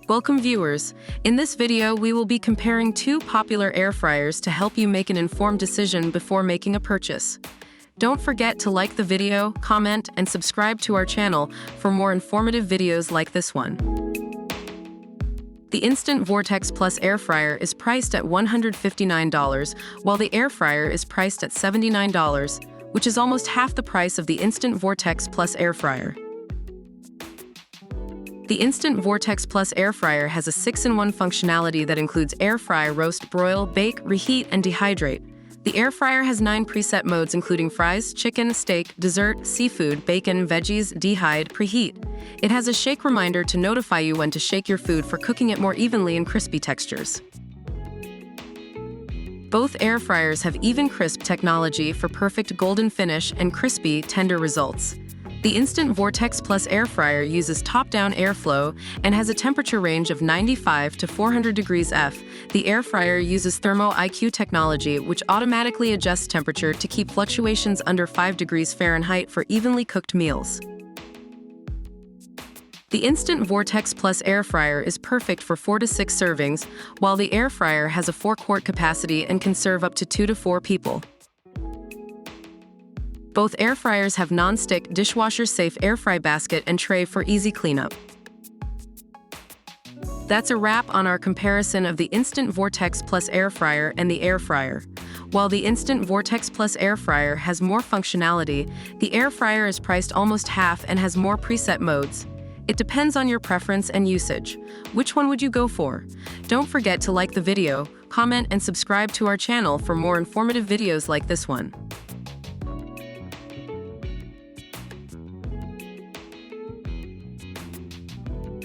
Welcome viewers. In this video, we will be comparing two popular air fryers to help you make an informed decision before making a purchase. Don't forget to like the video, comment, and subscribe to our channel for more informative videos like this one. The Instant Vortex Plus air fryer is priced at $159, while the air fryer is priced at $79, which is almost half the price of the Instant Vortex Plus air fryer. The Instant Vortex Plus air fryer has a 6-in-1 functionality that includes air fry, roast, broil, bake, reheat, and dehydrate. The air fryer has 9 preset modes including fries, chicken, steak, dessert, seafood, bacon, veggies, dehydrate, preheat. It has a shake reminder to notify you when to shake your food for cooking it more evenly in crispy textures. Both air fryers have even crisp technology for perfect golden finish and crispy, tender results. The Instant Vortex Plus air fryer uses top-down airflow and has a temperature range of 95 to 400 degrees F. The air fryer uses Thermo IQ technology, which automatically adjusts temperature to keep fluctuations under 5 degrees Fahrenheit for evenly cooked meals. The Instant Vortex Plus air fryer is perfect for 4 to 6 servings, while the air fryer has a 4-quart capacity and can serve up to 2 to 4 people. Both air fryers have non-stick, dishwasher-safe air fry basket and tray for easy cleanup. That's a wrap on our comparison of the Instant Vortex Plus air fryer and the air fryer. While the Instant Vortex Plus air fryer has more functionality, the air fryer is priced almost half and has more preset modes. It depends on your preference and usage. Which one would you go for? Don't forget to like the video, comment, and subscribe to our channel for more informative videos like this one.